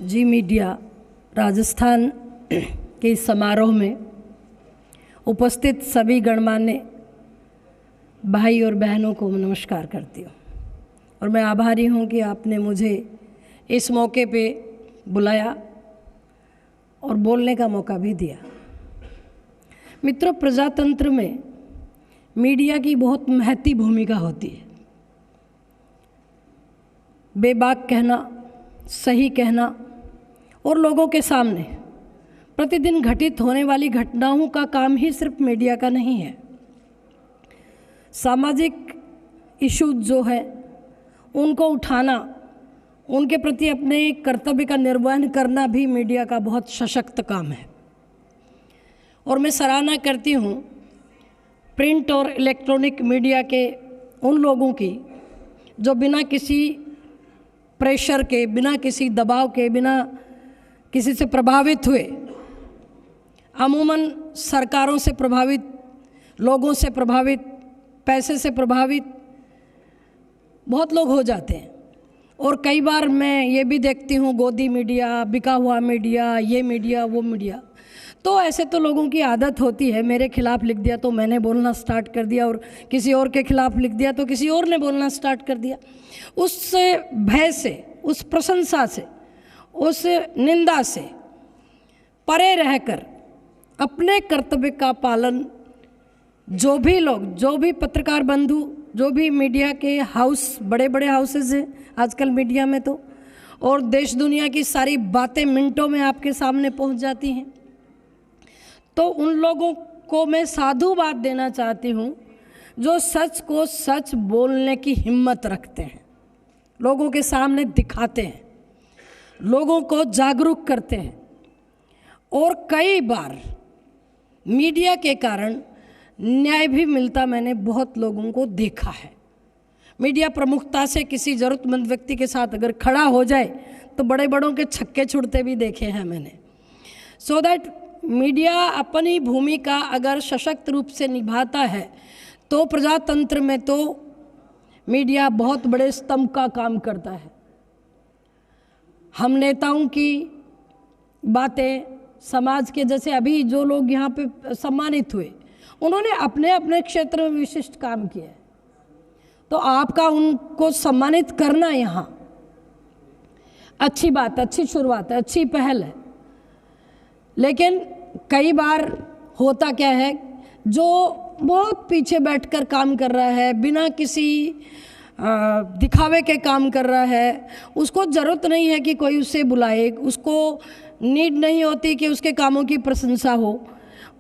जी media Rajasthan के इस समारोह में उपस्थित सभी गणमान्य भाई और बहनों को नमस्कार करती हूँ और मैं आभारी हूँ कि आपने मुझे इस मौके पे बुलाया और बोलने का मौका भी दिया। मित्रों, प्रजातंत्र में मीडिया की बहुत महती भूमिका होती है। बेबाक कहना, सही कहना और लोगों के सामने प्रतिदिन घटित होने वाली घटनाओं का काम ही सिर्फ मीडिया का नहीं है। सामाजिक इश्यूज जो है उनको उठाना, उनके प्रति अपने कर्तव्य का निर्वहन करना भी मीडिया का बहुत सशक्त काम है। और मैं सराहना करती हूँ प्रिंट और इलेक्ट्रॉनिक मीडिया के उन लोगों की जो बिना किसी प्रेशर के, बिना किसी दबाव के, बिना किसी से प्रभावित हुए, अमूमन सरकारों से प्रभावित, लोगों से प्रभावित, पैसे से प्रभावित बहुत लोग हो जाते हैं। और कई बार मैं ये भी देखती हूँ गोदी मीडिया, बिका हुआ मीडिया, ये मीडिया, वो मीडिया। तो ऐसे तो लोगों की आदत होती है, मेरे खिलाफ लिख दिया तो मैंने बोलना स्टार्ट कर दिया, और किसी और के खिलाफ लिख दिया तो किसी और ने बोलना स्टार्ट कर दिया। उस भय से, उस प्रशंसा से, उस निंदा से परे रहकर अपने कर्तव्य का पालन जो भी लोग, जो भी पत्रकार बंधु, जो भी मीडिया के हाउस, बड़े बड़े हाउसेज हैं आजकल मीडिया में तो, और देश दुनिया की सारी बातें मिनटों में आपके सामने पहुंच जाती हैं। तो उन लोगों को मैं साधुवाद देना चाहती हूं जो सच को सच बोलने की हिम्मत रखते हैं, लोगों के सामने दिखाते हैं, लोगों को जागरूक करते हैं। और कई बार मीडिया के कारण न्याय भी मिलता मैंने बहुत लोगों को देखा है। मीडिया प्रमुखता से किसी ज़रूरतमंद व्यक्ति के साथ अगर खड़ा हो जाए तो बड़े बड़ों के छक्के छुड़ते भी देखे हैं मैंने। सो दैट मीडिया अपनी भूमिका अगर सशक्त रूप से निभाता है तो प्रजातंत्र में तो मीडिया बहुत बड़े स्तंभ का काम करता है। हम नेताओं की बातें, समाज के, जैसे अभी जो लोग यहाँ पे सम्मानित हुए, उन्होंने अपने अपने क्षेत्र में विशिष्ट काम किया है, तो आपका उनको सम्मानित करना यहाँ अच्छी बात, अच्छी शुरुआत है, अच्छी पहल है। लेकिन कई बार होता क्या है, जो बहुत पीछे बैठकर काम कर रहा है, बिना किसी दिखावे के काम कर रहा है, उसको ज़रूरत नहीं है कि कोई उसे बुलाए, उसको नीड नहीं होती कि उसके कामों की प्रशंसा हो,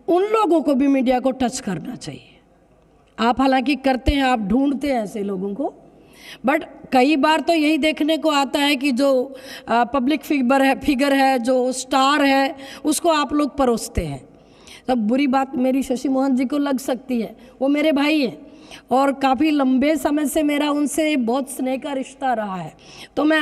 उन लोगों को भी मीडिया को टच करना चाहिए। आप हालांकि करते हैं, आप ढूंढते हैं ऐसे लोगों को, बट कई बार तो यही देखने को आता है कि जो पब्लिक फिगर है, जो स्टार है, उसको आप लोग परोसते हैं। तब बुरी बात मेरी शशि मोहन जी को लग सकती है, वो मेरे भाई हैं और काफ़ी लंबे समय से मेरा उनसे बहुत स्नेह का रिश्ता रहा है, तो मैं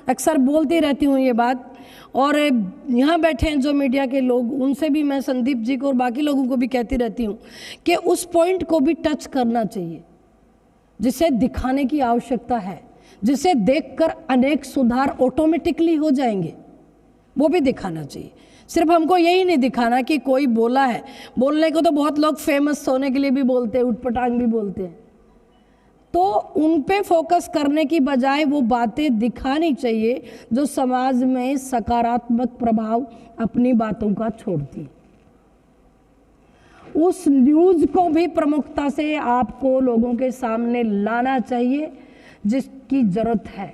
अक्सर बोलती रहती हूँ ये बात। और यहाँ बैठे हैं जो मीडिया के लोग, उनसे भी मैं, संदीप जी को और बाकी लोगों को भी कहती रहती हूँ कि उस पॉइंट को भी टच करना चाहिए जिसे दिखाने की आवश्यकता है, जिसे देखकर अनेक सुधार ऑटोमेटिकली हो जाएंगे, वो भी दिखाना चाहिए। सिर्फ हमको यही नहीं दिखाना कि कोई बोला है, बोलने को तो बहुत लोग फेमस होने के लिए भी बोलते हैं, उठपटांग भी बोलते हैं, तो उन पे फोकस करने की बजाय वो बातें दिखानी चाहिए जो समाज में सकारात्मक प्रभाव अपनी बातों का छोड़ती। उस न्यूज़ को भी प्रमुखता से आपको लोगों के सामने लाना चाहिए जिसकी ज़रूरत है।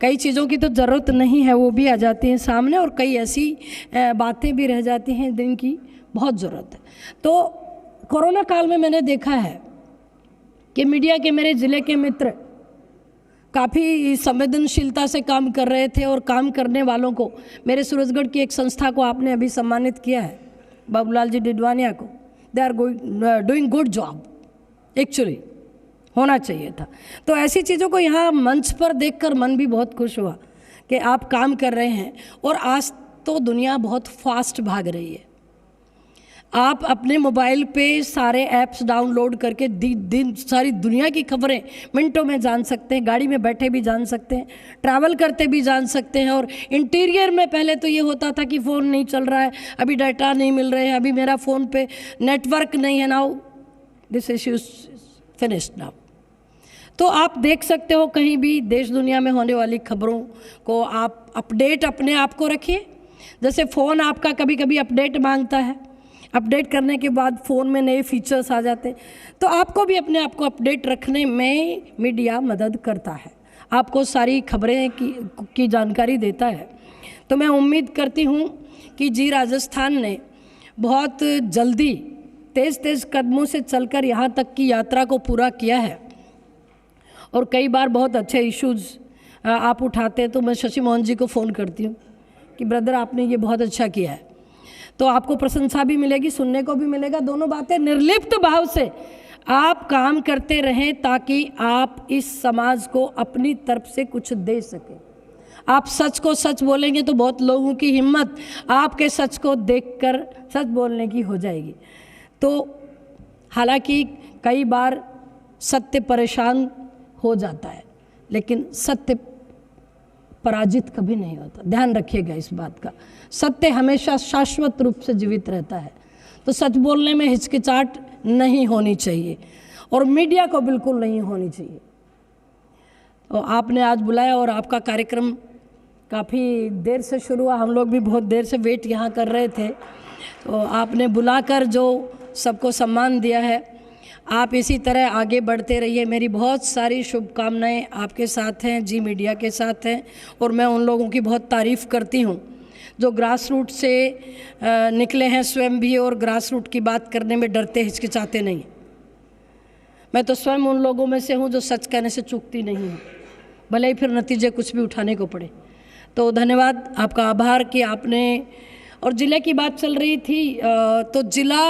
कई चीज़ों की तो ज़रूरत नहीं है, वो भी आ जाती हैं सामने, और कई ऐसी बातें भी रह जाती हैं जिनकी बहुत ज़रूरत है। तो कोरोना काल में मैंने देखा है कि मीडिया के मेरे ज़िले के मित्र काफ़ी संवेदनशीलता से काम कर रहे थे, और काम करने वालों को, मेरे सूरजगढ़ की एक संस्था को आपने अभी सम्मानित किया है, बाबूलाल जी डिडवानिया को, they are doing good job, actually होना चाहिए था। तो ऐसी चीज़ों को यहाँ मंच पर देखकर मन भी बहुत खुश हुआ कि आप काम कर रहे हैं। और आज तो दुनिया बहुत फास्ट भाग रही है। आप अपने मोबाइल पे सारे ऐप्स डाउनलोड करके दिन सारी दुनिया की खबरें मिनटों में जान सकते हैं, गाड़ी में बैठे भी जान सकते हैं, ट्रैवल करते भी जान सकते हैं। और इंटीरियर में पहले तो ये होता था कि फ़ोन नहीं चल रहा है, अभी डाटा नहीं मिल रहे हैं, अभी मेरा फ़ोन पे नेटवर्क नहीं है। Now this issue is finished now. तो आप देख सकते हो कहीं भी देश दुनिया में होने वाली खबरों को आप अपडेट अपने आप को रखिए। जैसे फ़ोन आपका कभी कभी अपडेट मांगता है, अपडेट करने के बाद फ़ोन में नए फीचर्स आ जाते हैं, तो आपको भी अपने आप को अपडेट रखने में मीडिया मदद करता है, आपको सारी खबरें की जानकारी देता है। तो मैं उम्मीद करती हूँ कि जी राजस्थान ने बहुत जल्दी तेज़ कदमों से चलकर यहाँ तक की यात्रा को पूरा किया है। और कई बार बहुत अच्छे इश्यूज़ आप उठाते हैं तो मैं शशि मोहन जी को फ़ोन करती हूँ कि ब्रदर आपने ये बहुत अच्छा किया है, तो आपको प्रशंसा भी मिलेगी, सुनने को भी मिलेगा। दोनों बातें निर्लिप्त भाव से आप काम करते रहें ताकि आप इस समाज को अपनी तरफ से कुछ दे सकें। आप सच को सच बोलेंगे तो बहुत लोगों की हिम्मत आपके सच को देखकर सच बोलने की हो जाएगी। तो हालांकि कई बार सत्य परेशान हो जाता है, लेकिन सत्य पराजित कभी नहीं होता, ध्यान रखिएगा इस बात का। सत्य हमेशा शाश्वत रूप से जीवित रहता है। तो सच बोलने में हिचकिचाहट नहीं होनी चाहिए और मीडिया को बिल्कुल नहीं होनी चाहिए। तो आपने आज बुलाया और आपका कार्यक्रम काफ़ी देर से शुरू हुआ, हम लोग भी बहुत देर से वेट यहाँ कर रहे थे। तो आपने बुलाकर जो सबको सम्मान दिया है, आप इसी तरह आगे बढ़ते रहिए। मेरी बहुत सारी शुभकामनाएं आपके साथ हैं, जी मीडिया के साथ हैं। और मैं उन लोगों की बहुत तारीफ़ करती हूँ जो ग्रास रूट से निकले हैं स्वयं भी, और ग्रास रूट की बात करने में डरते हिचकिचाते नहीं। मैं तो स्वयं उन लोगों में से हूँ जो सच कहने से चूकती नहीं हूँ, भले ही फिर नतीजे कुछ भी उठाने को पड़े। तो धन्यवाद, आपका आभार कि आपने। और ज़िले की बात चल रही थी, तो ज़िला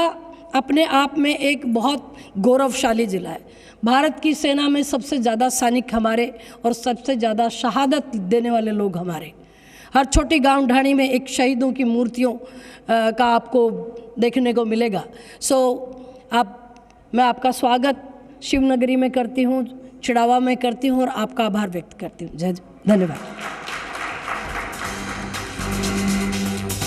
अपने आप में एक बहुत गौरवशाली ज़िला है। भारत की सेना में सबसे ज़्यादा सैनिक हमारे और सबसे ज़्यादा शहादत देने वाले लोग हमारे। हर छोटी गांव ढाणी में एक शहीदों की मूर्तियों का आपको देखने को मिलेगा। मैं आपका स्वागत शिवनगरी में करती हूँ, चिड़ावा में करती हूँ और आपका आभार व्यक्त करती हूँ। धन्यवाद।